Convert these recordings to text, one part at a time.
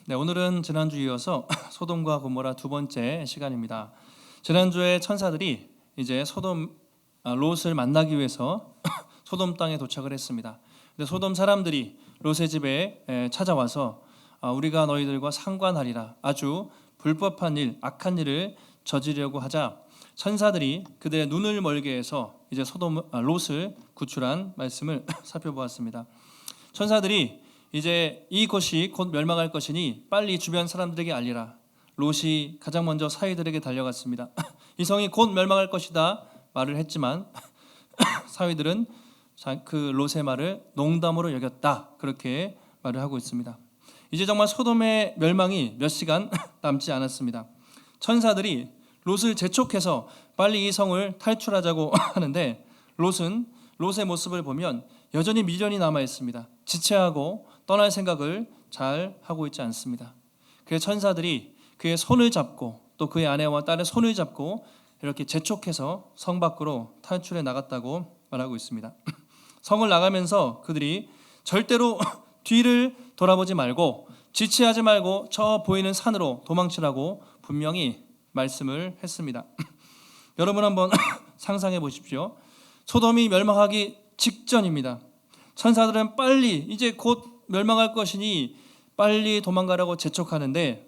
네, 오늘은 지난주 이어서 소돔과 고모라 두 번째 시간입니다. 지난주에 천사들이 이제 롯을 만나기 위해서 소돔 땅에 도착을 했습니다. 근데 소돔 사람들이 롯의 집에 찾아와서 우리가 너희들과 상관하리라, 아주 불법한 일, 악한 일을 저지르려고 하자 천사들이 그들의 눈을 멀게 해서 이제 롯을 구출한 말씀을 살펴보았습니다. 천사들이 이제 이곳이 곧 멸망할 것이니 빨리 주변 사람들에게 알리라. 롯이 가장 먼저 사위들에게 달려갔습니다. 이 성이 곧 멸망할 것이다 말을 했지만 사위들은 그 롯의 말을 농담으로 여겼다, 그렇게 말을 하고 있습니다. 이제 정말 소돔의 멸망이 몇 시간 남지 않았습니다. 천사들이 롯을 재촉해서 빨리 이 성을 탈출하자고 하는데 롯의 모습을 보면 여전히 미련이 남아 있습니다. 지체하고 떠날 생각을 잘 하고 있지 않습니다. 그래서 천사들이 그의 손을 잡고 또 그의 아내와 딸의 손을 잡고 이렇게 재촉해서 성 밖으로 탈출해 나갔다고 말하고 있습니다. 성을 나가면서 그들이 절대로 뒤를 돌아보지 말고 지체하지 말고 저 보이는 산으로 도망치라고 분명히 말씀을 했습니다. 여러분 한번 상상해 보십시오. 소돔이 멸망하기 직전입니다. 천사들은 빨리 이제 곧 멸망할 것이니 빨리 도망가라고 재촉하는데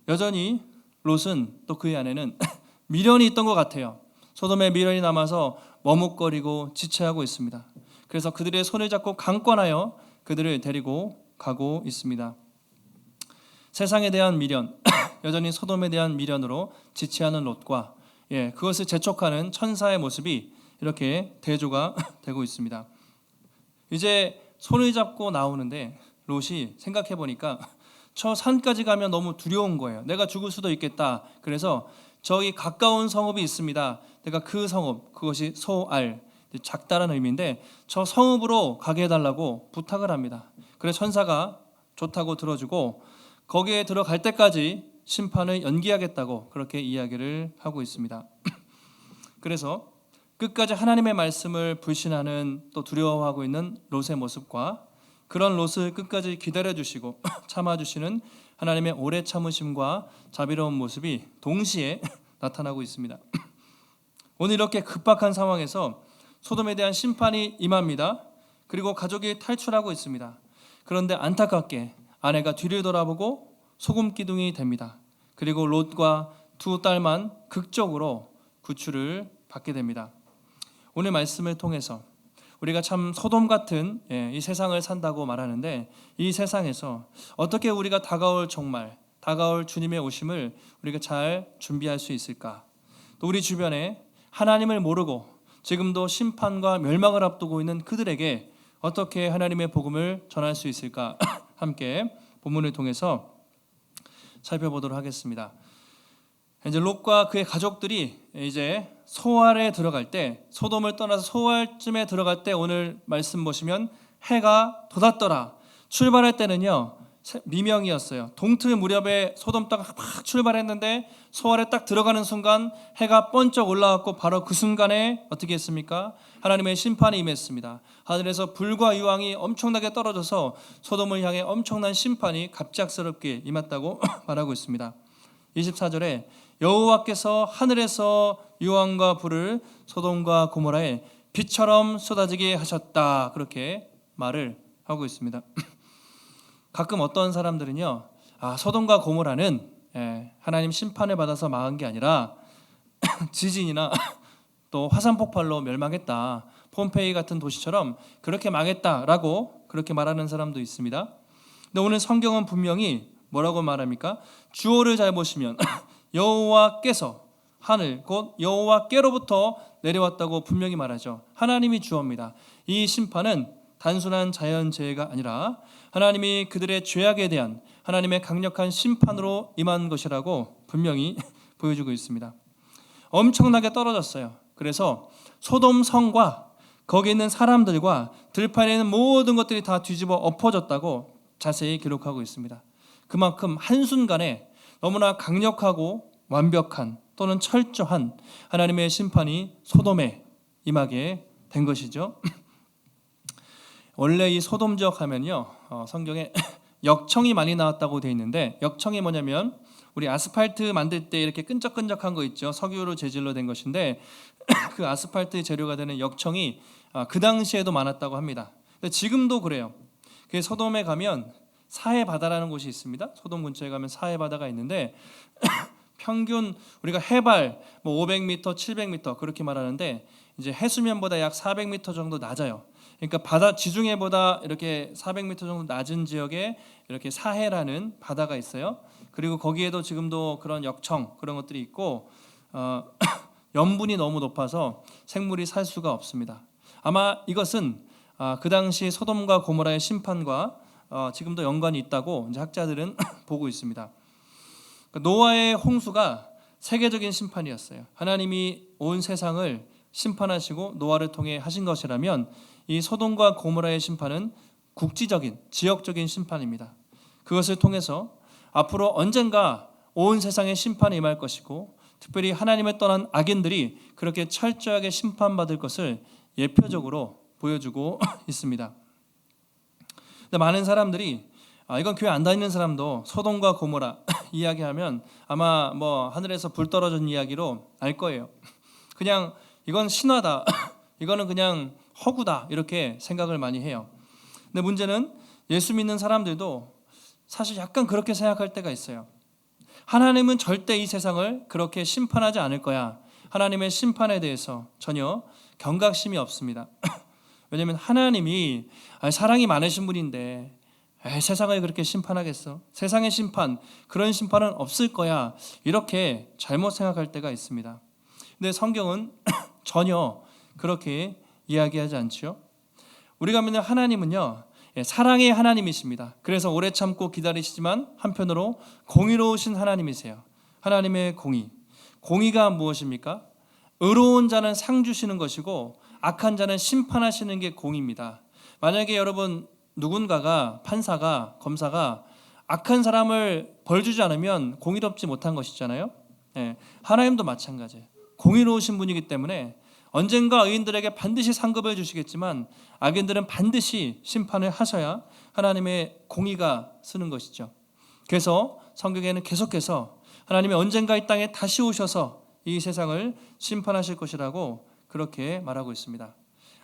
여전히 롯은 또 그의 아내는 미련이 있던 것 같아요. 소돔에 미련이 남아서 머뭇거리고 지체하고 있습니다. 그래서 그들의 손을 잡고 강권하여 그들을 데리고 가고 있습니다. 세상에 대한 미련, 여전히 소돔에 대한 미련으로 지체하는 롯과 그것을 재촉하는 천사의 모습이 이렇게 대조가 되고 있습니다. 이제 손을 잡고 나오는데 롯이 생각해 보니까 저 산까지 가면 너무 두려운 거예요. 내가 죽을 수도 있겠다. 그래서 저기 가까운 성읍이 있습니다. 내가 그 성읍, 그것이 소알, 작다라는 의미인데 저 성읍으로 가게 해달라고 부탁을 합니다. 그래서 천사가 좋다고 들어주고 거기에 들어갈 때까지 심판을 연기하겠다고 그렇게 이야기를 하고 있습니다. 그래서 끝까지 하나님의 말씀을 불신하는 또 두려워하고 있는 롯의 모습과 그런 롯을 끝까지 기다려주시고 참아주시는 하나님의 오래 참으심과 자비로운 모습이 동시에 나타나고 있습니다. 오늘 이렇게 급박한 상황에서 소돔에 대한 심판이 임합니다. 그리고 가족이 탈출하고 있습니다. 그런데 안타깝게 아내가 뒤를 돌아보고 소금 기둥이 됩니다. 그리고 롯과 두 딸만 극적으로 구출을 받게 됩니다. 오늘 말씀을 통해서 우리가 참 소돔 같은 이 세상을 산다고 말하는데 이 세상에서 어떻게 우리가 다가올 종말, 다가올 주님의 오심을 우리가 잘 준비할 수 있을까? 또 우리 주변에 하나님을 모르고 지금도 심판과 멸망을 앞두고 있는 그들에게 어떻게 하나님의 복음을 전할 수 있을까? 함께 본문을 통해서 살펴보도록 하겠습니다. 이제 롯과 그의 가족들이 이제 소알에 들어갈 때, 소돔을 떠나서 소알쯤에 들어갈 때 오늘 말씀 보시면 해가 돋았더라. 출발할 때는요 미명이었어요. 동틀 무렵에 소돔 땅 막 출발했는데 소알에 딱 들어가는 순간 해가 번쩍 올라왔고 바로 그 순간에 어떻게 했습니까? 하나님의 심판이 임했습니다. 하늘에서 불과 유황이 엄청나게 떨어져서 소돔을 향해 엄청난 심판이 갑작스럽게 임했다고 말하고 있습니다. 24절에 여호와께서 하늘에서 유황과 불을 소돔과 고모라에 비처럼 쏟아지게 하셨다, 그렇게 말을 하고 있습니다. 가끔 어떤 사람들은요, 소돔과 고모라는 하나님 심판을 받아서 망한 게 아니라 지진이나 또 화산 폭발로 멸망했다, 폼페이 같은 도시처럼 그렇게 망했다라고 그렇게 말하는 사람도 있습니다. 근데 오늘 성경은 분명히 뭐라고 말합니까? 주어를 잘 보시면 여호와께서, 하늘 곧 여호와께로부터 내려왔다고 분명히 말하죠. 하나님이 주어입니다. 이 심판은 단순한 자연재해가 아니라 하나님이 그들의 죄악에 대한 하나님의 강력한 심판으로 임한 것이라고 분명히 보여주고 있습니다. 엄청나게 떨어졌어요. 그래서 소돔 성과 거기 있는 사람들과 들판에 있는 모든 것들이 다 뒤집어 엎어졌다고 자세히 기록하고 있습니다. 그만큼 한순간에 너무나 강력하고 완벽한 또는 철저한 하나님의 심판이 소돔에 임하게 된 것이죠. 원래 이 소돔 지역 하면요 성경에 역청이 많이 나왔다고 되어 있는데, 역청이 뭐냐면 우리 아스팔트 만들 때 이렇게 끈적끈적한 거 있죠. 석유로 재질로 된 것인데 그 아스팔트 재료가 되는 역청이 그 당시에도 많았다고 합니다. 근데 지금도 그래요. 그 소돔에 가면 사해 바다라는 곳이 있습니다. 소돔 근처에 가면 사해 바다가 있는데 평균 우리가 해발 500m, 700m 그렇게 말하는데 이제 해수면보다 약 400m 정도 낮아요. 그러니까 바다 지중해보다 이렇게 400m 정도 낮은 지역에 이렇게 사해라는 바다가 있어요. 그리고 거기에도 지금도 그런 역청 그런 것들이 있고 염분이 너무 높아서 생물이 살 수가 없습니다. 아마 이것은 그 당시 소돔과 고모라의 심판과 지금도 연관이 있다고 이제 학자들은 보고 있습니다. 노아의 홍수가 세계적인 심판이었어요. 하나님이 온 세상을 심판하시고 노아를 통해 하신 것이라면 이 소돔과 고모라의 심판은 국지적인 지역적인 심판입니다. 그것을 통해서 앞으로 언젠가 온 세상에 심판이 임할 것이고 특별히 하나님을 떠난 악인들이 그렇게 철저하게 심판받을 것을 예표적으로 보여주고 있습니다. 근데 많은 사람들이 이건 교회 안 다니는 사람도 소돔과 고모라 이야기하면 아마 하늘에서 불 떨어진 이야기로 알 거예요. 그냥 이건 신화다, 이거는 그냥 허구다 이렇게 생각을 많이 해요. 근데 문제는 예수 믿는 사람들도 사실 약간 그렇게 생각할 때가 있어요. 하나님은 절대 이 세상을 그렇게 심판하지 않을 거야. 하나님의 심판에 대해서 전혀 경각심이 없습니다. 왜냐하면 하나님이 사랑이 많으신 분인데 세상을 그렇게 심판하겠어? 세상의 심판, 그런 심판은 없을 거야. 이렇게 잘못 생각할 때가 있습니다. 근데 성경은 전혀 그렇게 이야기하지 않죠. 우리가 믿는 하나님은요, 사랑의 하나님이십니다. 그래서 오래 참고 기다리시지만 한편으로 공의로우신 하나님이세요. 하나님의 공의가 무엇입니까? 의로운 자는 상 주시는 것이고 악한 자는 심판하시는 게 공의입니다. 만약에 여러분 누군가가 판사가 검사가 악한 사람을 벌 주지 않으면 공의롭지 못한 것이잖아요. 하나님도 마찬가지예요. 공의로우신 분이기 때문에 언젠가 의인들에게 반드시 상급을 주시겠지만 악인들은 반드시 심판을 하셔야 하나님의 공의가 쓰는 것이죠. 그래서 성경에는 계속해서 하나님이 언젠가 이 땅에 다시 오셔서 이 세상을 심판하실 것이라고 그렇게 말하고 있습니다.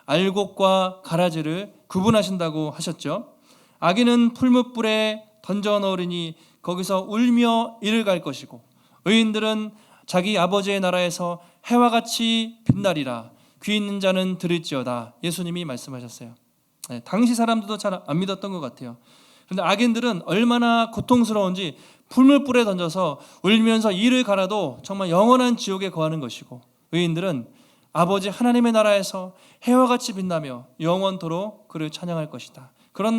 알곡과 가라지를 구분하신다고 하셨죠. 악인은 풀무불에 던져 넣으리니 거기서 울며 이를 갈 것이고 의인들은 자기 아버지의 나라에서 해와 같이 빛나리라. 귀 있는 자는 들을지어다. 예수님이 말씀하셨어요. 당시 사람들도 잘 안 믿었던 것 같아요. 그런데 악인들은 얼마나 고통스러운지 풀무불에 던져서 울면서 이를 갈아도 정말 영원한 지옥에 거하는 것이고 의인들은 아버지 하나님의 나라에서 해와 같이 빛나며 영원토록 그를 찬양할 것이다. 그런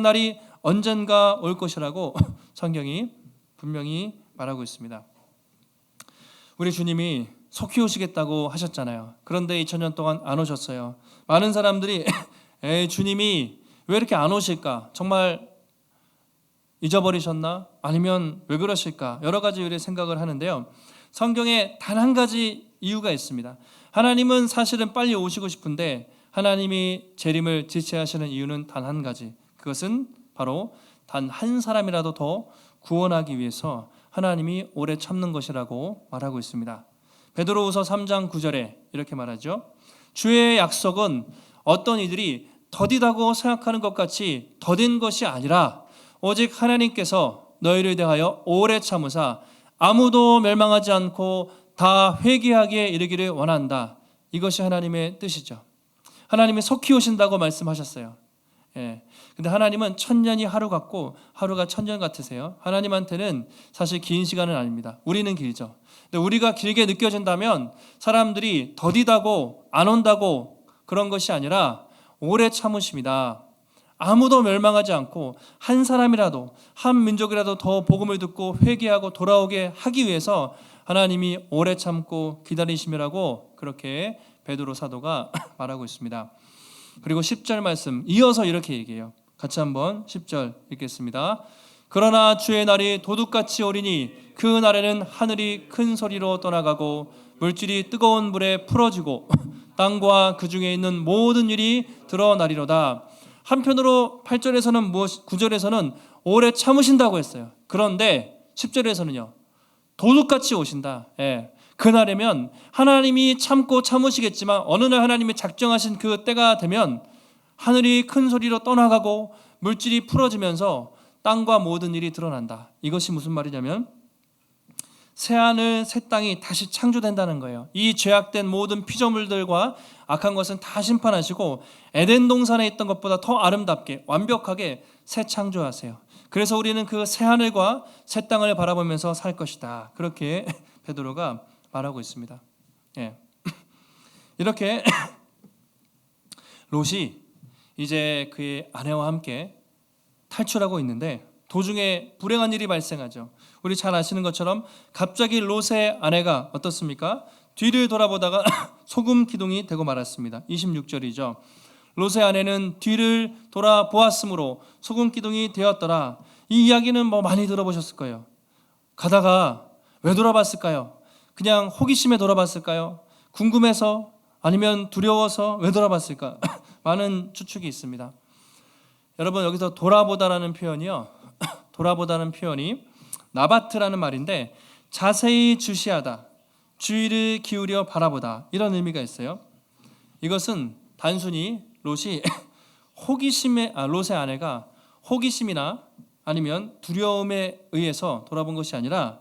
날이 언젠가 올 것이라고 성경이 분명히 말하고 있습니다. 우리 주님이 속히 오시겠다고 하셨잖아요. 그런데 2000년 동안 안 오셨어요. 많은 사람들이 주님이 왜 이렇게 안 오실까? 정말 잊어버리셨나? 아니면 왜 그러실까? 여러 가지 생각을 하는데요. 성경에 단 한 가지 이유가 있습니다. 하나님은 사실은 빨리 오시고 싶은데 하나님이 재림을 지체하시는 이유는 단 한 가지. 그것은 바로 단 한 사람이라도 더 구원하기 위해서 하나님이 오래 참는 것이라고 말하고 있습니다. 베드로후서 3장 9절에 이렇게 말하죠. 주의 약속은 어떤 이들이 더디다고 생각하는 것 같이 더딘 것이 아니라 오직 하나님께서 너희를 대하여 오래 참으사 아무도 멸망하지 않고 다 회개하기에 이르기를 원한다. 이것이 하나님의 뜻이죠. 하나님이 속히 오신다고 말씀하셨어요. 근데 하나님은 1000년이 하루 같고 하루가 1000년 같으세요. 하나님한테는 사실 긴 시간은 아닙니다. 우리는 길죠. 근데 우리가 길게 느껴진다면 사람들이 더디다고 안 온다고 그런 것이 아니라 오래 참으십니다. 아무도 멸망하지 않고 한 사람이라도 한 민족이라도 더 복음을 듣고 회개하고 돌아오게 하기 위해서 하나님이 오래 참고 기다리심이라고 그렇게 베드로 사도가 말하고 있습니다. 그리고 10절 말씀 이어서 이렇게 얘기해요. 같이 한번 10절 읽겠습니다. 그러나 주의 날이 도둑같이 오리니 그 날에는 하늘이 큰 소리로 떠나가고 물질이 뜨거운 불에 풀어지고 땅과 그 중에 있는 모든 일이 드러나리로다. 한편으로 8절에서는 9절에서는 오래 참으신다고 했어요. 그런데 10절에서는요. 도둑같이 오신다. 예. 그날이면 하나님이 참고 참으시겠지만 어느 날 하나님이 작정하신 그 때가 되면 하늘이 큰 소리로 떠나가고 물질이 풀어지면서 땅과 모든 일이 드러난다. 이것이 무슨 말이냐면 새하늘 새 땅이 다시 창조된다는 거예요. 이 죄악된 모든 피조물들과 악한 것은 다 심판하시고 에덴 동산에 있던 것보다 더 아름답게 완벽하게 새 창조하세요. 그래서 우리는 그 새하늘과 새 땅을 바라보면서 살 것이다. 그렇게 베드로가 말하고 있습니다. 예. 이렇게 롯이 이제 그의 아내와 함께 탈출하고 있는데 도중에 불행한 일이 발생하죠. 우리 잘 아시는 것처럼 갑자기 롯의 아내가 어떻습니까? 뒤를 돌아보다가 소금 기둥이 되고 말았습니다. 26절이죠. 롯의 아내는 뒤를 돌아보았으므로 소금 기둥이 되었더라. 이 이야기는 많이 들어보셨을 거예요. 가다가 왜 돌아봤을까요? 그냥 호기심에 돌아봤을까요? 궁금해서 아니면 두려워서 왜 돌아봤을까? 많은 추측이 있습니다. 여러분 여기서 돌아보다라는 표현이요. 돌아보다는 표현이 나바트라는 말인데 자세히 주시하다, 주의를 기울여 바라보다 이런 의미가 있어요. 이것은 단순히 롯이 롯의 아내가 호기심이나 아니면 두려움에 의해서 돌아본 것이 아니라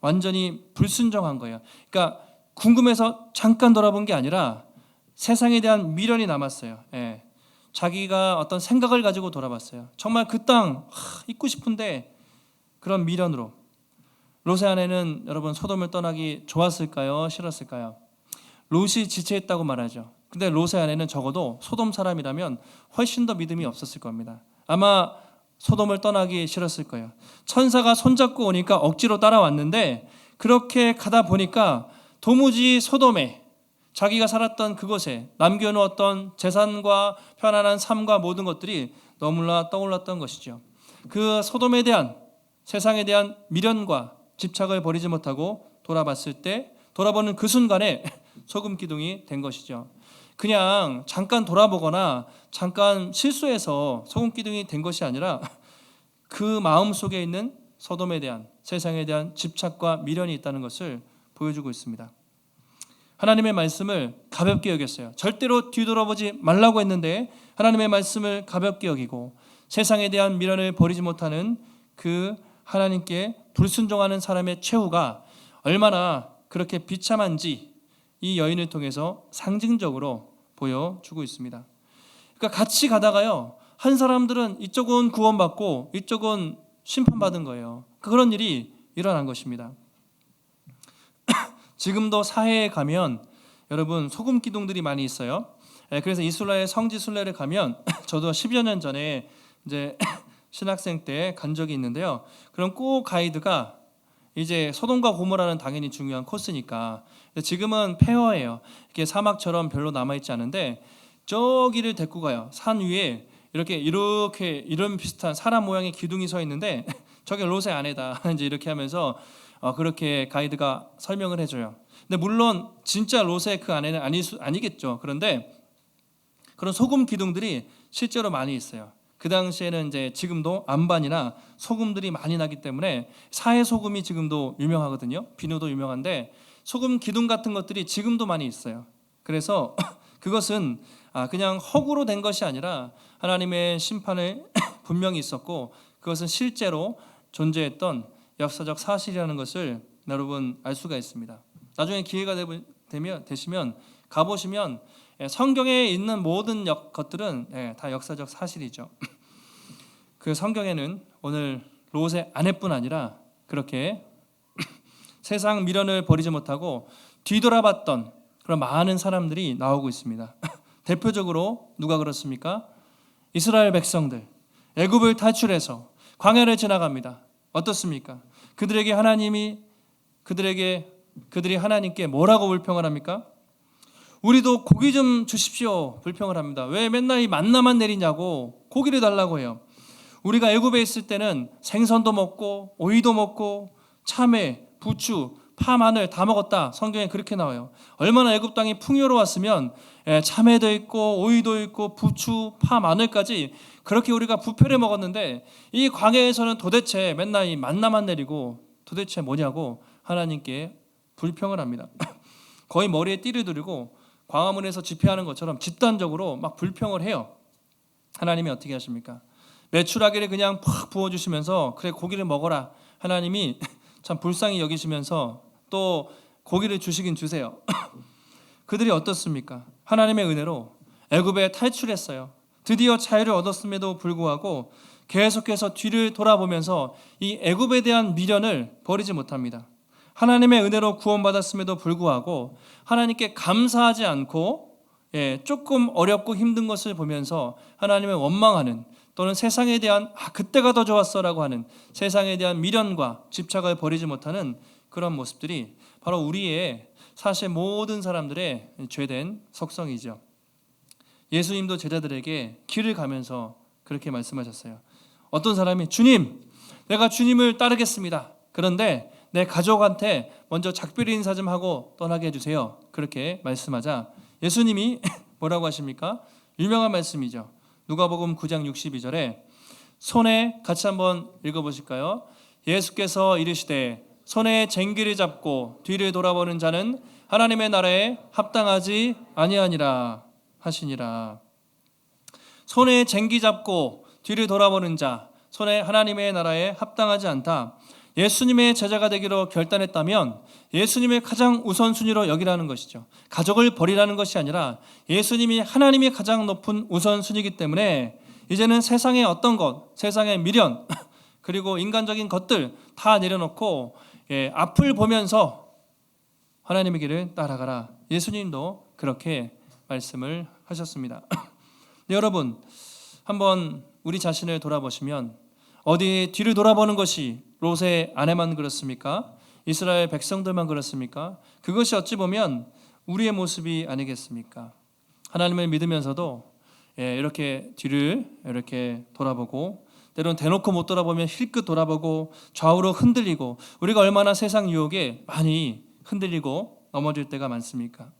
완전히 불순종한 거예요. 그러니까 궁금해서 잠깐 돌아본 게 아니라 세상에 대한 미련이 남았어요. 예. 자기가 어떤 생각을 가지고 돌아봤어요. 정말 그 땅 있고 싶은데 그런 미련으로. 롯의 아내는 여러분 소돔을 떠나기 좋았을까요? 싫었을까요? 롯이 지체했다고 말하죠. 근데 롯의 아내는 적어도 소돔 사람이라면 훨씬 더 믿음이 없었을 겁니다. 아마 소돔을 떠나기 싫었을 거예요. 천사가 손잡고 오니까 억지로 따라왔는데 그렇게 가다 보니까 도무지 소돔에 자기가 살았던 그곳에 남겨놓았던 재산과 편안한 삶과 모든 것들이 너무나 떠올랐던 것이죠. 그 소돔에 대한 세상에 대한 미련과 집착을 버리지 못하고 돌아봤을 때 돌아보는 그 순간에 소금 기둥이 된 것이죠. 그냥 잠깐 돌아보거나 잠깐 실수해서 소금 기둥이 된 것이 아니라 그 마음 속에 있는 소돔에 대한 세상에 대한 집착과 미련이 있다는 것을 보여주고 있습니다. 하나님의 말씀을 가볍게 여겼어요. 절대로 뒤돌아보지 말라고 했는데 하나님의 말씀을 가볍게 여기고 세상에 대한 미련을 버리지 못하는 그 하나님께 불순종하는 사람의 최후가 얼마나 그렇게 비참한지 이 여인을 통해서 상징적으로 보여주고 있습니다. 그러니까 같이 가다가요, 한 사람들은 이쪽은 구원받고 이쪽은 심판받은 거예요. 그런 일이 일어난 것입니다. 지금도 사해에 가면 여러분 소금 기둥들이 많이 있어요. 그래서 이슬라엘 성지 순례를 가면 저도 10여 년 전에 이제 신학생 때 간 적이 있는데요. 그럼 꼭 가이드가 이제 소돔과 고모라는 당연히 중요한 코스니까 지금은 폐허예요. 이렇게 사막처럼 별로 남아 있지 않은데 저기를 데리고 가요. 산 위에 이렇게 이런 비슷한 사람 모양의 기둥이 서 있는데 저게 롯의 아내다. 이제 이렇게 하면서 그렇게 가이드가 설명을 해줘요. 근데 물론 진짜 롯의 그 아내는 아니겠죠. 그런데 그런 소금 기둥들이 실제로 많이 있어요. 그 당시에는 이제 지금도 암반이나 소금들이 많이 나기 때문에 사해 소금이 지금도 유명하거든요. 비누도 유명한데 소금 기둥 같은 것들이 지금도 많이 있어요. 그래서 그것은 그냥 허구로 된 것이 아니라 하나님의 심판을 분명히 있었고 그것은 실제로 존재했던 역사적 사실이라는 것을 여러분 알 수가 있습니다. 나중에 기회가 되시면 가보시면 성경에 있는 모든 것들은 다 역사적 사실이죠. 그 성경에는 오늘 롯의 아내뿐 아니라 그렇게 세상 미련을 버리지 못하고 뒤돌아봤던 그런 많은 사람들이 나오고 있습니다. 대표적으로 누가 그렇습니까? 이스라엘 백성들 애굽을 탈출해서 광야를 지나갑니다. 어떻습니까? 그들이 하나님께 뭐라고 불평을 합니까? 우리도 고기 좀 주십시오. 불평을 합니다. 왜 맨날 이 만나만 내리냐고 고기를 달라고 해요. 우리가 애굽에 있을 때는 생선도 먹고 오이도 먹고 참외, 부추, 파, 마늘 다 먹었다. 성경에 그렇게 나와요. 얼마나 애굽 땅이 풍요로웠으면 참외도 있고 오이도 있고 부추, 파, 마늘까지 그렇게 우리가 부패를 먹었는데 이 광야에서는 도대체 맨날 이 만나만 내리고 도대체 뭐냐고 하나님께 불평을 합니다. 거의 머리에 띠를 두르고 광화문에서 집회하는 것처럼 집단적으로 막 불평을 해요. 하나님이 어떻게 하십니까? 메추라기를 그냥 팍 부어주시면서 그래 고기를 먹어라. 하나님이 참 불쌍히 여기시면서 또 고기를 주시긴 주세요. 그들이 어떻습니까? 하나님의 은혜로 애굽에 탈출했어요. 드디어 자유를 얻었음에도 불구하고 계속해서 뒤를 돌아보면서 이 애굽에 대한 미련을 버리지 못합니다. 하나님의 은혜로 구원받았음에도 불구하고 하나님께 감사하지 않고 조금 어렵고 힘든 것을 보면서 하나님을 원망하는 또는 세상에 대한 그때가 더 좋았어라고 하는 세상에 대한 미련과 집착을 버리지 못하는 그런 모습들이 바로 우리의 사실 모든 사람들의 죄된 속성이죠. 예수님도 제자들에게 길을 가면서 그렇게 말씀하셨어요. 어떤 사람이 주님, 내가 주님을 따르겠습니다. 그런데 내 가족한테 먼저 작별 인사 좀 하고 떠나게 해주세요. 그렇게 말씀하자 예수님이 뭐라고 하십니까? 유명한 말씀이죠. 누가복음 9장 62절에 손에 같이 한번 읽어보실까요? 예수께서 이르시되 손에 쟁기를 잡고 뒤를 돌아보는 자는 하나님의 나라에 합당하지 아니하니라 하시니라. 손에 쟁기 잡고 뒤를 돌아보는 자, 손에 하나님의 나라에 합당하지 않다. 예수님의 제자가 되기로 결단했다면 예수님의 가장 우선순위로 여기라는 것이죠. 가족을 버리라는 것이 아니라 예수님이 하나님이 가장 높은 우선순위이기 때문에 이제는 세상의 어떤 것, 세상의 미련 그리고 인간적인 것들 다 내려놓고 앞을 보면서 하나님의 길을 따라가라. 예수님도 그렇게 말씀을 하셨습니다. 네, 여러분 한번 우리 자신을 돌아보시면 어디 뒤를 돌아보는 것이 롯의 아내만 그렇습니까? 이스라엘 백성들만 그렇습니까? 그것이 어찌 보면 우리의 모습이 아니겠습니까? 하나님을 믿으면서도 이렇게 뒤를 이렇게 돌아보고 때로는 대놓고 못 돌아보면 힐끗 돌아보고 좌우로 흔들리고 우리가 얼마나 세상 유혹에 많이 흔들리고 넘어질 때가 많습니까?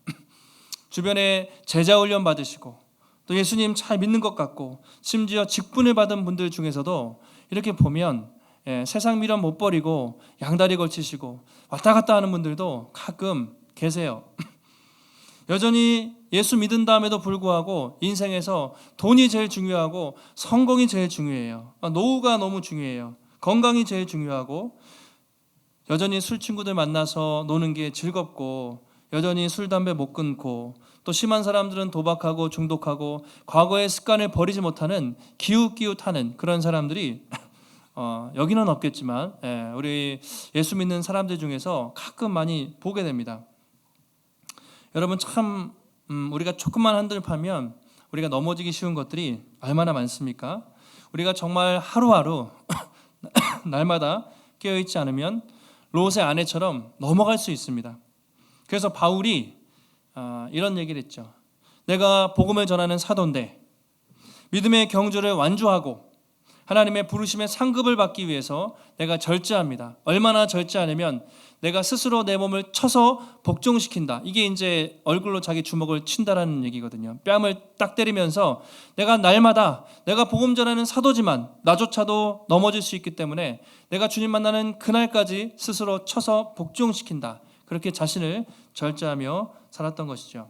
주변에 제자 훈련 받으시고 또 예수님 잘 믿는 것 같고 심지어 직분을 받은 분들 중에서도 이렇게 보면 세상 미련 못 버리고 양다리 걸치시고 왔다 갔다 하는 분들도 가끔 계세요. 여전히 예수 믿은 다음에도 불구하고 인생에서 돈이 제일 중요하고 성공이 제일 중요해요. 노후가 너무 중요해요. 건강이 제일 중요하고 여전히 술 친구들 만나서 노는 게 즐겁고 여전히 술, 담배 못 끊고 또 심한 사람들은 도박하고 중독하고 과거의 습관을 버리지 못하는 기웃기웃하는 그런 사람들이 여기는 없겠지만 우리 예수 믿는 사람들 중에서 가끔 많이 보게 됩니다. 여러분 참 우리가 조금만 한들파면 우리가 넘어지기 쉬운 것들이 얼마나 많습니까? 우리가 정말 하루하루 날마다 깨어있지 않으면 롯의 아내처럼 넘어갈 수 있습니다. 그래서 바울이 이런 얘기를 했죠. 내가 복음을 전하는 사도인데 믿음의 경주를 완주하고 하나님의 부르심의 상급을 받기 위해서 내가 절제합니다. 얼마나 절제하냐면 내가 스스로 내 몸을 쳐서 복종시킨다. 이게 이제 얼굴로 자기 주먹을 친다라는 얘기거든요. 뺨을 딱 때리면서 내가 날마다 내가 복음 전하는 사도지만 나조차도 넘어질 수 있기 때문에 내가 주님 만나는 그날까지 스스로 쳐서 복종시킨다. 그렇게 자신을 절제하며 살았던 것이죠.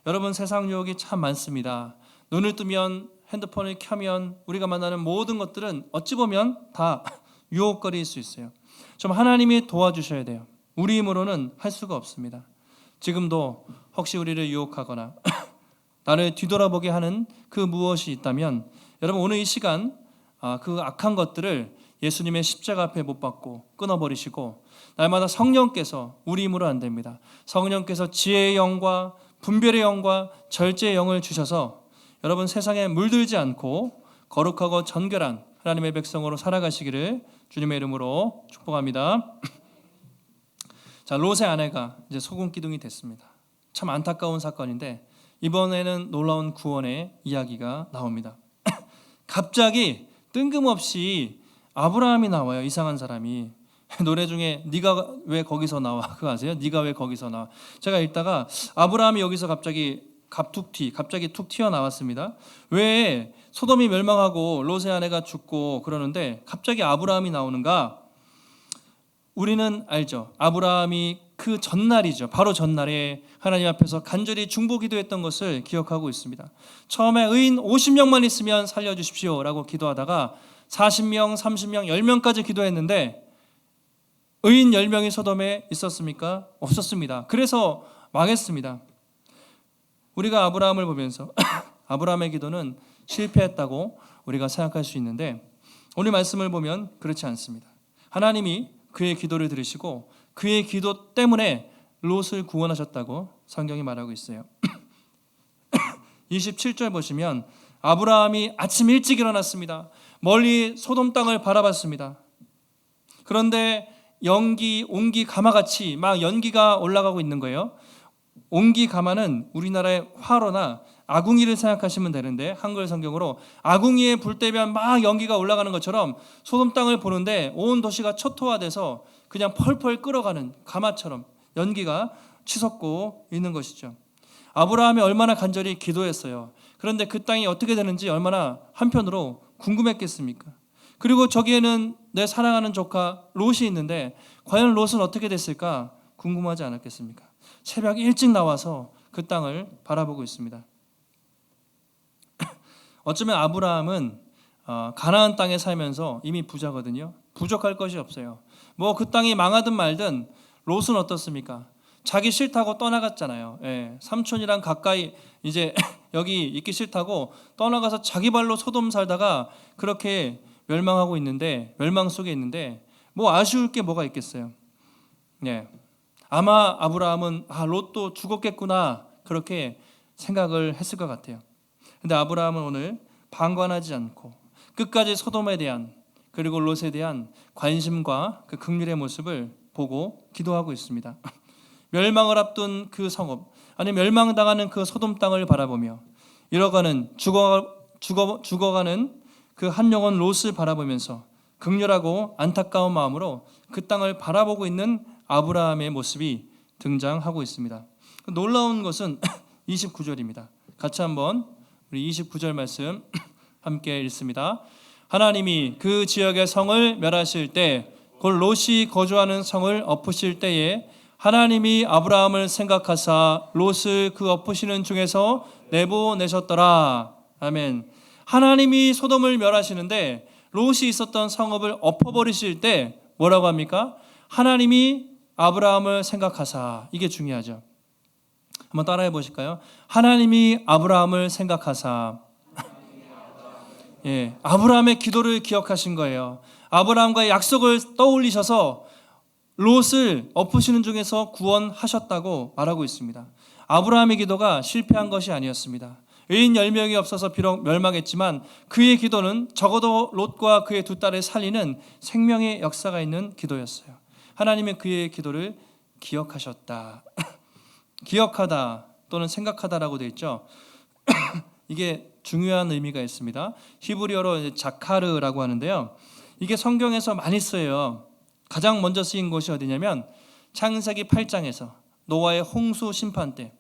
여러분 세상 유혹이 참 많습니다. 눈을 뜨면 핸드폰을 켜면 우리가 만나는 모든 것들은 어찌 보면 다 유혹거리일 수 있어요. 좀 하나님이 도와주셔야 돼요. 우리 힘으로는 할 수가 없습니다. 지금도 혹시 우리를 유혹하거나 나를 뒤돌아보게 하는 그 무엇이 있다면 여러분 오늘 이 시간 그 악한 것들을 예수님의 십자가 앞에 못 박고 끊어버리시고 날마다 성령께서 우리 힘으로 안 됩니다. 성령께서 지혜의 영과 분별의 영과 절제의 영을 주셔서 여러분 세상에 물들지 않고 거룩하고 정결한 하나님의 백성으로 살아가시기를 주님의 이름으로 축복합니다. 자, 롯의 아내가 이제 소금 기둥이 됐습니다. 참 안타까운 사건인데 이번에는 놀라운 구원의 이야기가 나옵니다. 갑자기 뜬금없이 아브라함이 나와요. 이상한 사람이 노래 중에 네가 왜 거기서 나와? 그거 아세요? 네가 왜 거기서 나와? 제가 읽다가 아브라함이 여기서 갑자기 갑자기 툭 튀어나왔습니다. 왜 소돔이 멸망하고 롯의 아내가 죽고 그러는데 갑자기 아브라함이 나오는가? 우리는 알죠. 아브라함이 그 전날이죠. 바로 전날에 하나님 앞에서 간절히 중보기도했던 것을 기억하고 있습니다. 처음에 의인 50명만 있으면 살려주십시오라고 기도하다가 40명, 30명, 10명까지 기도했는데 의인 10명이 소돔에 있었습니까? 없었습니다. 그래서 망했습니다. 우리가 아브라함을 보면서 아브라함의 기도는 실패했다고 우리가 생각할 수 있는데 오늘 말씀을 보면 그렇지 않습니다. 하나님이 그의 기도를 들으시고 그의 기도 때문에 롯을 구원하셨다고 성경이 말하고 있어요. 27절 보시면 아브라함이 아침 일찍 일어났습니다. 멀리 소돔 땅을 바라봤습니다. 그런데 온기 가마같이 막 연기가 올라가고 있는 거예요. 온기 가마는 우리나라의 화로나 아궁이를 생각하시면 되는데 한글 성경으로 아궁이에 불 때면 막 연기가 올라가는 것처럼 소돔 땅을 보는데 온 도시가 초토화돼서 그냥 펄펄 끓어가는 가마처럼 연기가 치솟고 있는 것이죠. 아브라함이 얼마나 간절히 기도했어요. 그런데 그 땅이 어떻게 되는지 얼마나 한편으로 궁금했겠습니까? 그리고 저기에는 내 사랑하는 조카 롯이 있는데 과연 롯은 어떻게 됐을까 궁금하지 않았겠습니까? 새벽 일찍 나와서 그 땅을 바라보고 있습니다. 어쩌면 아브라함은 가나안 땅에 살면서 이미 부자거든요. 부족할 것이 없어요. 뭐 그 땅이 망하든 말든 롯은 어떻습니까? 자기 싫다고 떠나갔잖아요. 예, 삼촌이랑 가까이 이제 여기 있기 싫다고 떠나가서 자기 발로 소돔 살다가 그렇게 멸망 속에 있는데 뭐 아쉬울 게 뭐가 있겠어요. 예, 아마 아브라함은 롯도 죽었겠구나 그렇게 생각을 했을 것 같아요. 근데 아브라함은 오늘 방관하지 않고 끝까지 소돔에 대한 그리고 롯에 대한 관심과 그 긍휼의 모습을 보고 기도하고 있습니다. 멸망을 앞둔 그 성읍, 아니 멸망당하는 그 소돔 땅을 바라보며 죽어가는 그 한 영혼 롯을 바라보면서 긍휼하고 안타까운 마음으로 그 땅을 바라보고 있는 아브라함의 모습이 등장하고 있습니다. 놀라운 것은 29절입니다. 같이 한번 우리 29절 말씀 함께 읽습니다. 하나님이 그 지역의 성을 멸하실 때 곧 롯이 거주하는 성을 엎으실 때에 하나님이 아브라함을 생각하사 롯을 그 엎으시는 중에서 내보내셨더라. 아멘. 하나님이 소돔을 멸하시는데 롯이 있었던 성읍을 엎어버리실 때 뭐라고 합니까? 하나님이 아브라함을 생각하사. 이게 중요하죠. 한번 따라해 보실까요? 하나님이 아브라함을 생각하사. 예, 아브라함의 기도를 기억하신 거예요. 아브라함과의 약속을 떠올리셔서 롯을 엎으시는 중에서 구원하셨다고 말하고 있습니다. 아브라함의 기도가 실패한 것이 아니었습니다. 의인 10명이 없어서 비록 멸망했지만 그의 기도는 적어도 롯과 그의 두 딸을 살리는 생명의 역사가 있는 기도였어요. 하나님은 그의 기도를 기억하셨다. 기억하다 또는 생각하다라고 되어 있죠. 이게 중요한 의미가 있습니다. 히브리어로 자카르라고 하는데요. 이게 성경에서 많이 쓰여요. 가장 먼저 쓰인 곳이 어디냐면 창세기 8장에서 노아의 홍수 심판 때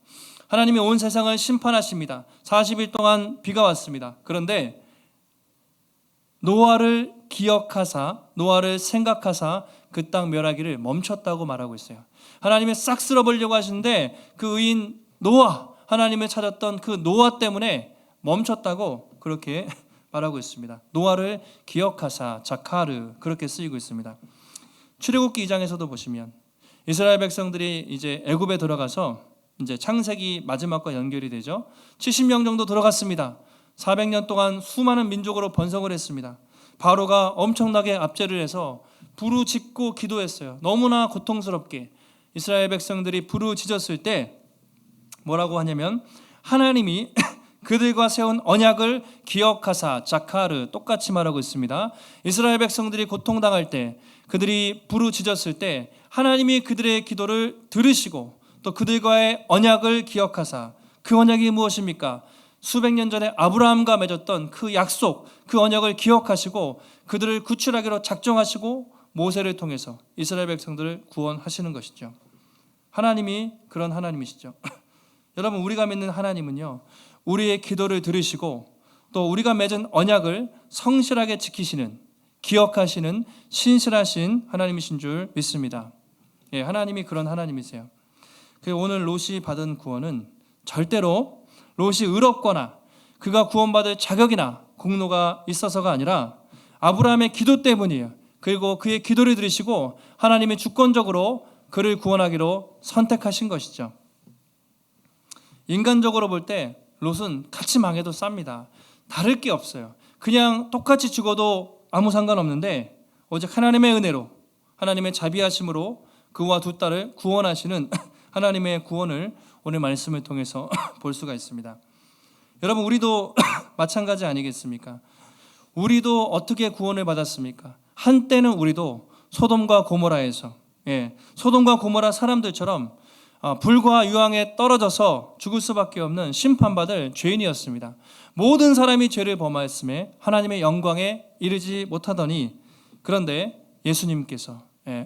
하나님이 온 세상을 심판하십니다. 40일 동안 비가 왔습니다. 그런데 노아를 기억하사 노아를 생각하사 그 땅 멸하기를 멈췄다고 말하고 있어요. 하나님이 싹 쓸어버리려고 하시는데 그 의인 노아, 하나님을 찾았던 그 노아 때문에 멈췄다고 그렇게 말하고 있습니다. 노아를 기억하사 자카르 그렇게 쓰이고 있습니다. 출애굽기 2장에서도 보시면 이스라엘 백성들이 이제 애굽에 들어가서 이제 창세기 마지막과 연결이 되죠. 70명 정도 들어갔습니다. 400년 동안 수많은 민족으로 번성을 했습니다. 바로가 엄청나게 압제를 해서 부르짖고 기도했어요. 너무나 고통스럽게 이스라엘 백성들이 부르짖었을 때 뭐라고 하냐면 하나님이 그들과 세운 언약을 기억하사 자카르 똑같이 말하고 있습니다. 이스라엘 백성들이 고통당할 때 그들이 부르짖었을 때 하나님이 그들의 기도를 들으시고 또 그들과의 언약을 기억하사 그 언약이 무엇입니까? 수백 년 전에 아브라함과 맺었던 그 약속, 그 언약을 기억하시고 그들을 구출하기로 작정하시고 모세를 통해서 이스라엘 백성들을 구원하시는 것이죠. 하나님이 그런 하나님이시죠. 여러분, 우리가 믿는 하나님은요, 우리의 기도를 들으시고 또 우리가 맺은 언약을 성실하게 지키시는, 기억하시는 신실하신 하나님이신 줄 믿습니다. 예, 하나님이 그런 하나님이세요. 오늘 롯이 받은 구원은 절대로 롯이 의롭거나 그가 구원받을 자격이나 공로가 있어서가 아니라 아브라함의 기도 때문이에요. 그리고 그의 기도를 들으시고 하나님이 주권적으로 그를 구원하기로 선택하신 것이죠. 인간적으로 볼 때 롯은 같이 망해도 쌉니다. 다를 게 없어요. 그냥 똑같이 죽어도 아무 상관없는데 오직 하나님의 은혜로, 하나님의 자비하심으로 그와 두 딸을 구원하시는 하나님의 구원을 오늘 말씀을 통해서 볼 수가 있습니다. 여러분, 우리도 마찬가지 아니겠습니까? 우리도 어떻게 구원을 받았습니까? 한때는 우리도 소돔과 고모라에서, 소돔과 고모라 사람들처럼 불과 유황에 떨어져서 죽을 수밖에 없는 심판받을 죄인이었습니다. 모든 사람이 죄를 범하였음에 하나님의 영광에 이르지 못하더니, 그런데 예수님께서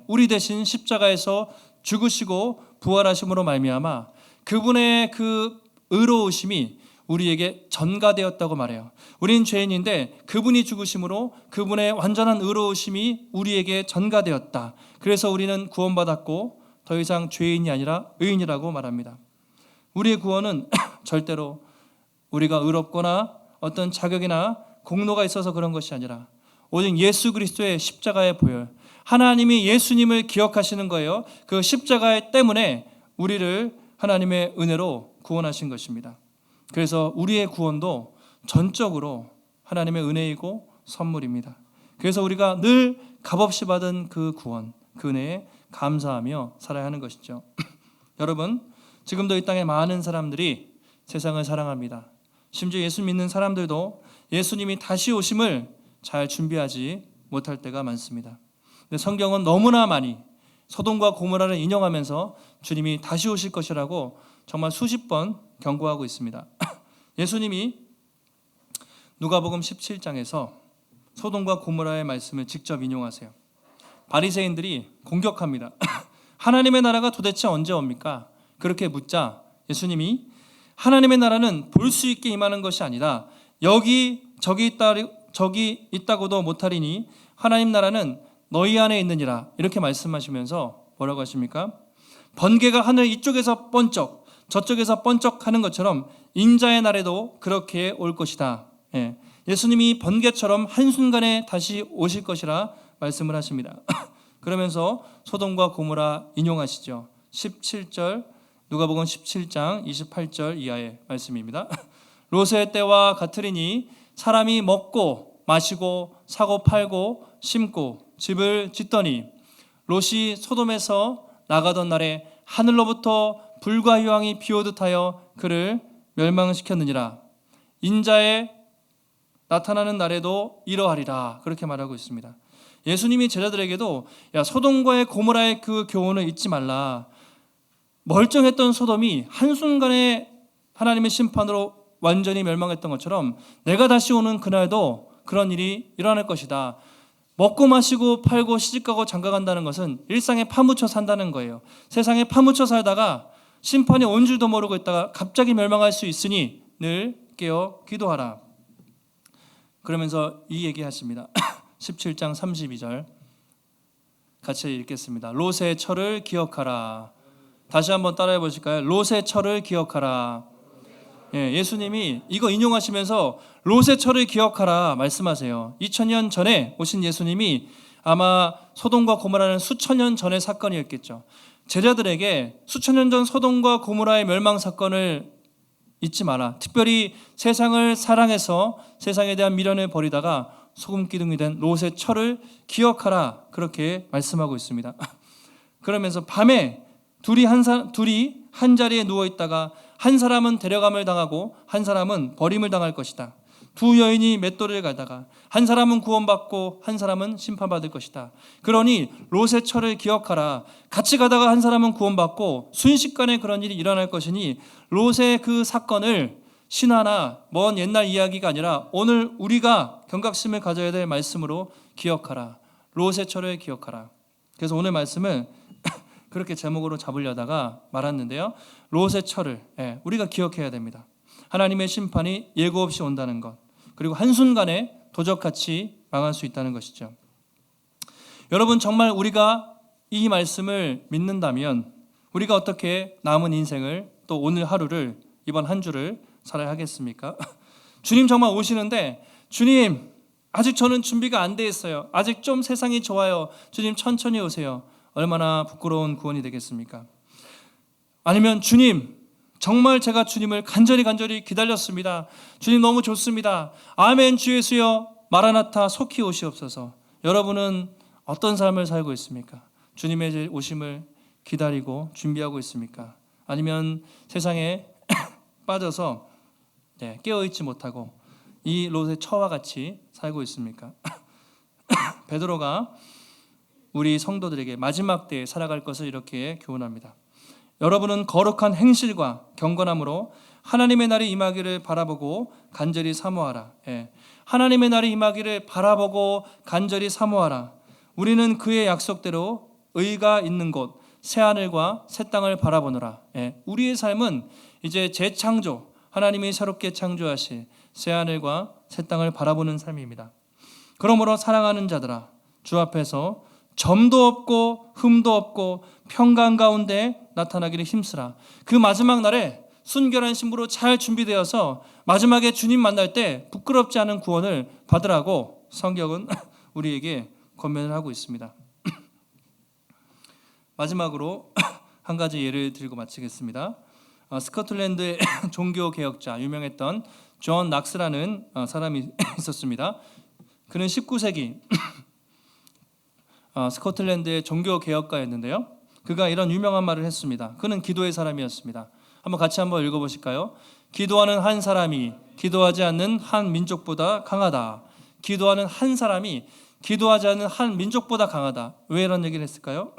우리 대신 십자가에서 죽으시고 부활하심으로 말미암아 그분의 그 의로우심이 우리에게 전가되었다고 말해요. 우린 죄인인데 그분이 죽으심으로 그분의 완전한 의로우심이 우리에게 전가되었다. 그래서 우리는 구원받았고 더 이상 죄인이 아니라 의인이라고 말합니다. 우리의 구원은 절대로 우리가 의롭거나 어떤 자격이나 공로가 있어서 그런 것이 아니라 오직 예수 그리스도의 십자가의 보혈, 하나님이 예수님을 기억하시는 거예요. 그 십자가 때문에 우리를 하나님의 은혜로 구원하신 것입니다. 그래서 우리의 구원도 전적으로 하나님의 은혜이고 선물입니다. 그래서 우리가 늘 값없이 받은 그 구원, 그 은혜에 감사하며 살아야 하는 것이죠. 여러분, 지금도 이 땅에 많은 사람들이 세상을 사랑합니다. 심지어 예수 믿는 사람들도 예수님이 다시 오심을 잘 준비하지 못할 때가 많습니다. 근데 성경은 너무나 많이 소돔과 고모라를 인용하면서 주님이 다시 오실 것이라고 정말 수십 번 경고하고 있습니다. 예수님이 누가복음 17장에서 소돔과 고모라의 말씀을 직접 인용하세요. 바리새인들이 공격합니다. 하나님의 나라가 도대체 언제 옵니까? 그렇게 묻자 예수님이 하나님의 나라는 볼 수 있게 임하는 것이 아니라 여기 저기 있다고도 못하리니 하나님 나라는 너희 안에 있느니라, 이렇게 말씀하시면서 뭐라고 하십니까? 번개가 하늘 이쪽에서 번쩍 저쪽에서 번쩍하는 것처럼 인자의 날에도 그렇게 올 것이다. 예수님이 번개처럼 한순간에 다시 오실 것이라 말씀을 하십니다. 그러면서 소돔과 고모라 인용하시죠. 17절, 누가복음 17장 28절 이하의 말씀입니다. 롯의 때와 같으리니 사람이 먹고 마시고 사고 팔고 심고 집을 짓더니 롯이 소돔에서 나가던 날에 하늘로부터 불과 유황이 비오듯 하여 그를 멸망시켰느니라. 인자의 나타나는 날에도 이러하리라, 그렇게 말하고 있습니다. 예수님이 제자들에게도 소돔과의 고모라의 그 교훈을 잊지 말라. 멀쩡했던 소돔이 한순간에 하나님의 심판으로 완전히 멸망했던 것처럼 내가 다시 오는 그날도 그런 일이 일어날 것이다. 먹고 마시고 팔고 시집가고 장가간다는 것은 일상에 파묻혀 산다는 거예요. 세상에 파묻혀 살다가 심판이 온 줄도 모르고 있다가 갑자기 멸망할 수 있으니 늘 깨어 기도하라. 그러면서 이 얘기하십니다. 17장 32절 같이 읽겠습니다. 롯의 철을 기억하라. 다시 한번 따라해 보실까요? 롯의 철을 기억하라. 예수님이 이거 인용하시면서 롯의 철을 기억하라 말씀하세요. 2000년 전에 오신 예수님이 아마 소돔과 고모라는 수천 년 전의 사건이었겠죠. 제자들에게 수천 년 전 소돔과 고모라의 멸망 사건을 잊지 마라. 특별히 세상을 사랑해서 세상에 대한 미련을 버리다가 소금기둥이 된 롯의 철을 기억하라, 그렇게 말씀하고 있습니다. 그러면서 밤에 둘이 한 자리에 누워 있다가 한 사람은 데려감을 당하고 한 사람은 버림을 당할 것이다. 두 여인이 맷돌을 갈다가 한 사람은 구원받고 한 사람은 심판받을 것이다. 그러니 롯의 철을 기억하라. 같이 가다가 한 사람은 구원받고 순식간에 그런 일이 일어날 것이니 롯의 그 사건을 신화나 먼 옛날 이야기가 아니라 오늘 우리가 경각심을 가져야 될 말씀으로 기억하라. 롯의 철을 기억하라. 그래서 오늘 말씀을 그렇게 제목으로 잡으려다가 말았는데요. 롯의 철을 우리가 기억해야 됩니다. 하나님의 심판이 예고 없이 온다는 것, 그리고 한순간에 도적같이 망할 수 있다는 것이죠. 여러분, 정말 우리가 이 말씀을 믿는다면 우리가 어떻게 남은 인생을, 또 오늘 하루를, 이번 한 주를 살아야 하겠습니까? 주님 정말 오시는데, 주님 아직 저는 준비가 안 돼 있어요. 아직 좀 세상이 좋아요. 주님 천천히 오세요. 얼마나 부끄러운 구원이 되겠습니까? 아니면 주님, 정말 제가 주님을 간절히 기다렸습니다. 주님 너무 좋습니다. 아멘 주 예수여 마라나타 속히 오시옵소서. 여러분은 어떤 삶을 살고 있습니까? 주님의 오심을 기다리고 준비하고 있습니까? 아니면 세상에 빠져서 깨어있지 못하고 이 롯의 처와 같이 살고 있습니까? 베드로가 우리 성도들에게 마지막 때에 살아갈 것을 이렇게 교훈합니다. 여러분은 거룩한 행실과 경건함으로 하나님의 날이 임하기를 바라보고 간절히 사모하라. 하나님의 날이 임하기를 바라보고 간절히 사모하라. 우리는 그의 약속대로 의가 있는 곳 새하늘과 새 땅을 바라보노라. 우리의 삶은 이제 재창조, 하나님이 새롭게 창조하실 새하늘과 새 땅을 바라보는 삶입니다. 그러므로 사랑하는 자들아, 주 앞에서 점도 없고 흠도 없고 평강 가운데 나타나기를 힘쓰라. 그 마지막 날에 순결한 신부로 잘 준비되어서 마지막에 주님 만날 때 부끄럽지 않은 구원을 받으라고 성경은 우리에게 권면을 하고 있습니다. 마지막으로 한 가지 예를 들고 마치겠습니다. 스코틀랜드의 종교 개혁자, 유명했던 존 낙스라는 사람이 있었습니다. 그는 19세기 스코틀랜드의 종교 개혁가였는데요. 그가 이런 유명한 말을 했습니다. 그는 기도의 사람이었습니다. 같이 한번 읽어보실까요? 기도하는 한 사람이 기도하지 않는 한 민족보다 강하다. 기도하는 한 사람이 기도하지 않는 한 민족보다 강하다. 왜 이런 얘기를 했을까요?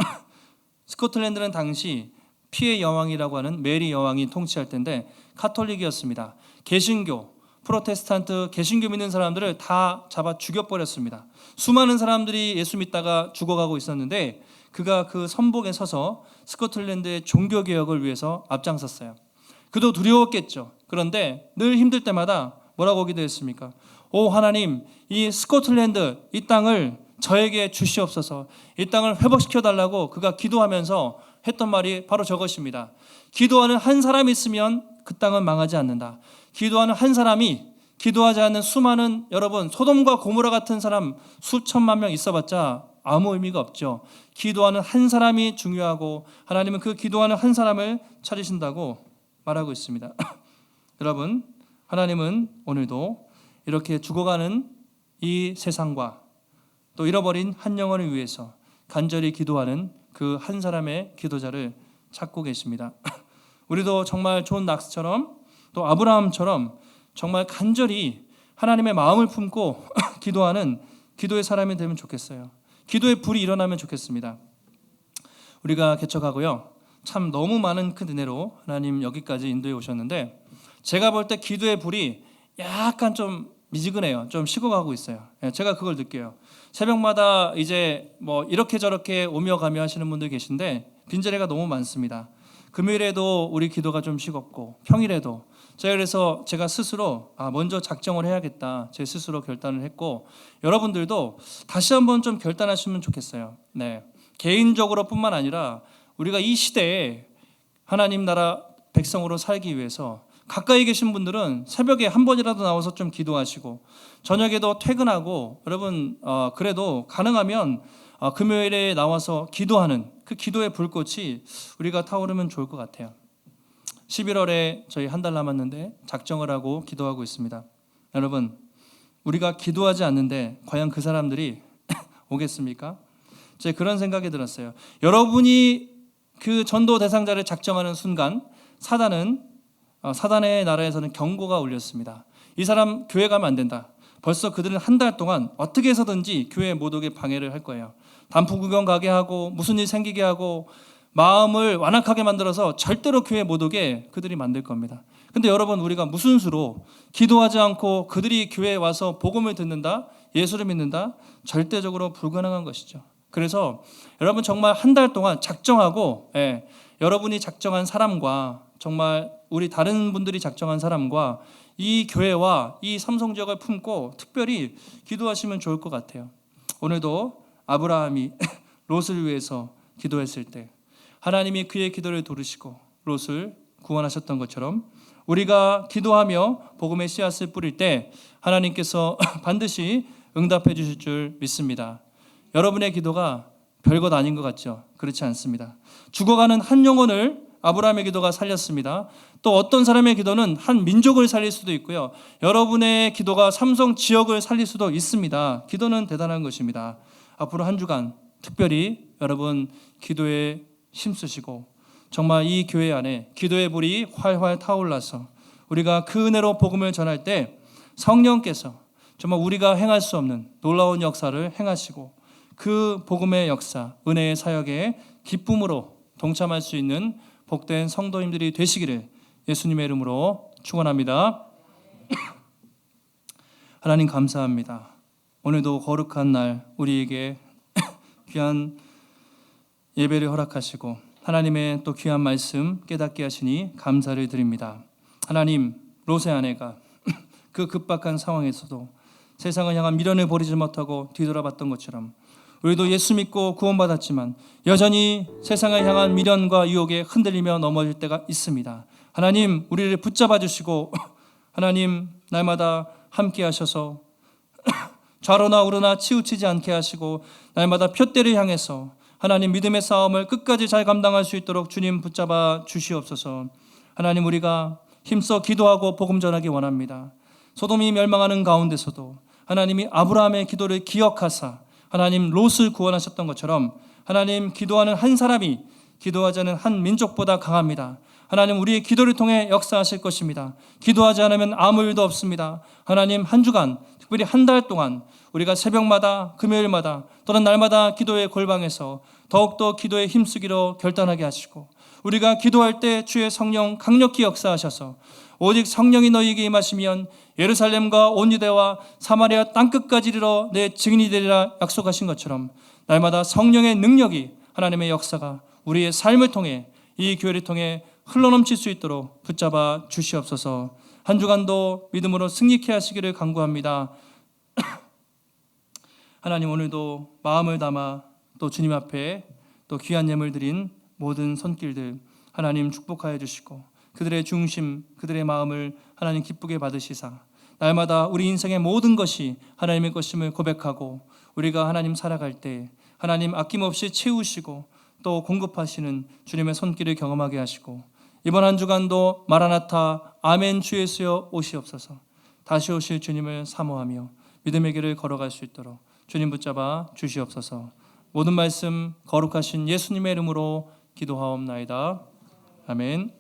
스코틀랜드는 당시 피해 여왕이라고 하는 메리 여왕이 통치할 때인데 카톨릭이었습니다. 개신교, 프로테스탄트, 개신교 믿는 사람들을 다 잡아 죽여버렸습니다. 수많은 사람들이 예수 믿다가 죽어가고 있었는데 그가 그 선봉에 서서 스코틀랜드의 종교개혁을 위해서 앞장섰어요. 그도 두려웠겠죠. 그런데 늘 힘들 때마다 뭐라고 기도했습니까? 오 하나님, 이 스코틀랜드, 이 땅을 저에게 주시옵소서. 이 땅을 회복시켜 달라고 그가 기도하면서 했던 말이 바로 저것입니다. 기도하는 한 사람이 있으면 그 땅은 망하지 않는다. 기도하는 한 사람이 기도하지 않는 수많은, 여러분 소돔과 고모라 같은 사람 수천만 명 있어봤자 아무 의미가 없죠. 기도하는 한 사람이 중요하고 하나님은 그 기도하는 한 사람을 찾으신다고 말하고 있습니다. 여러분, 하나님은 오늘도 이렇게 죽어가는 이 세상과 또 잃어버린 한 영혼을 위해서 간절히 기도하는 그 한 사람의 기도자를 찾고 계십니다. 우리도 정말 존 낙스처럼 또 아브라함처럼 정말 간절히 하나님의 마음을 품고 기도하는 기도의 사람이 되면 좋겠어요. 기도의 불이 일어나면 좋겠습니다. 우리가 개척하고요, 참 너무 많은 큰 은혜로 하나님 여기까지 인도해 오셨는데 제가 볼 때 기도의 불이 약간 좀 미지근해요. 좀 식어가고 있어요. 제가 그걸 느껴요. 새벽마다 이제 뭐 이렇게 저렇게 오며 가며 하시는 분들 계신데 빈자리가 너무 많습니다. 금요일에도 우리 기도가 좀 식었고 평일에도 그래서 제가 스스로 먼저 작정을 해야겠다, 제 스스로 결단을 했고 여러분들도 다시 한번 좀 결단하시면 좋겠어요. 개인적으로 뿐만 아니라 우리가 이 시대에 하나님 나라 백성으로 살기 위해서 가까이 계신 분들은 새벽에 한 번이라도 나와서 좀 기도하시고 저녁에도 퇴근하고 여러분 그래도 가능하면 금요일에 나와서 기도하는 그 기도의 불꽃이 우리가 타오르면 좋을 것 같아요. 11월에 저희 한 달 남았는데 작정을 하고 기도하고 있습니다. 여러분, 우리가 기도하지 않는데 과연 그 사람들이 오겠습니까? 제가 그런 생각이 들었어요. 여러분이 그 전도 대상자를 작정하는 순간 사단의 나라에서는 경고가 울렸습니다. 이 사람 교회 가면 안 된다. 벌써 그들은 한 달 동안 어떻게 해서든지 교회 못 오게 방해를 할 거예요. 단풍 구경 가게 하고 무슨 일 생기게 하고 마음을 완악하게 만들어서 절대로 교회 못 오게 그들이 만들 겁니다. 근데 여러분, 우리가 무슨 수로 기도하지 않고 그들이 교회에 와서 복음을 듣는다? 예수를 믿는다? 절대적으로 불가능한 것이죠. 그래서 여러분 정말 한 달 동안 작정하고 여러분이 작정한 사람과 정말 우리 다른 분들이 작정한 사람과 이 교회와 이 삼성지역을 품고 특별히 기도하시면 좋을 것 같아요. 오늘도 아브라함이 롯을 위해서 기도했을 때 하나님이 그의 기도를 들으시고 롯을 구원하셨던 것처럼 우리가 기도하며 복음의 씨앗을 뿌릴 때 하나님께서 반드시 응답해 주실 줄 믿습니다. 여러분의 기도가 별것 아닌 것 같죠? 그렇지 않습니다. 죽어가는 한 영혼을 아브라함의 기도가 살렸습니다. 또 어떤 사람의 기도는 한 민족을 살릴 수도 있고요. 여러분의 기도가 삼성 지역을 살릴 수도 있습니다. 기도는 대단한 것입니다. 앞으로 한 주간 특별히 여러분 기도에 힘쓰시고 정말 이 교회 안에 기도의 불이 활활 타올라서 우리가 그 은혜로 복음을 전할 때 성령께서 정말 우리가 행할 수 없는 놀라운 역사를 행하시고 그 복음의 역사, 은혜의 사역에 기쁨으로 동참할 수 있는 복된 성도님들이 되시기를 예수님의 이름으로 축원합니다. 하나님 감사합니다. 오늘도 거룩한 날 우리에게 귀한 예배를 허락하시고 하나님의 또 귀한 말씀 깨닫게 하시니 감사를 드립니다. 하나님, 롯의 아내가 그 급박한 상황에서도 세상을 향한 미련을 버리지 못하고 뒤돌아봤던 것처럼 우리도 예수 믿고 구원받았지만 여전히 세상을 향한 미련과 유혹에 흔들리며 넘어질 때가 있습니다. 하나님, 우리를 붙잡아 주시고 하나님 날마다 함께 하셔서 좌로나 우로나 치우치지 않게 하시고 날마다 푯대를 향해서 하나님 믿음의 싸움을 끝까지 잘 감당할 수 있도록 주님 붙잡아 주시옵소서. 하나님, 우리가 힘써 기도하고 복음 전하기 원합니다. 소돔이 멸망하는 가운데서도 하나님이 아브라함의 기도를 기억하사 하나님 롯을 구원하셨던 것처럼 하나님 기도하는 한 사람이 기도하지 않은 한 민족보다 강합니다. 하나님, 우리의 기도를 통해 역사하실 것입니다. 기도하지 않으면 아무 일도 없습니다. 하나님, 한 주간 특별히 한 달 동안 우리가 새벽마다 금요일마다 또는 날마다 기도의 골방에서 더욱더 기도에 힘쓰기로 결단하게 하시고 우리가 기도할 때 주의 성령 강력히 역사하셔서 오직 성령이 너희에게 임하시면 예루살렘과 온 유대와 사마리아 땅끝까지 이르러 내 증인이 되리라 약속하신 것처럼 날마다 성령의 능력이 하나님의 역사가 우리의 삶을 통해 이 교회를 통해 흘러넘칠 수 있도록 붙잡아 주시옵소서. 한 주간도 믿음으로 승리케 하시기를 간구합니다. 하나님, 오늘도 마음을 담아 또 주님 앞에 또 귀한 예물 드린 모든 손길들 하나님 축복하여 주시고 그들의 중심, 그들의 마음을 하나님 기쁘게 받으시사 날마다 우리 인생의 모든 것이 하나님의 것임을 고백하고 우리가 하나님 살아갈 때 하나님 아낌없이 채우시고 또 공급하시는 주님의 손길을 경험하게 하시고 이번 한 주간도 마라나타 아멘 주 예수여 오시옵소서. 다시 오실 주님을 사모하며 믿음의 길을 걸어갈 수 있도록 주님 붙잡아 주시옵소서. 모든 말씀 거룩하신 예수님의 이름으로 기도하옵나이다. 아멘.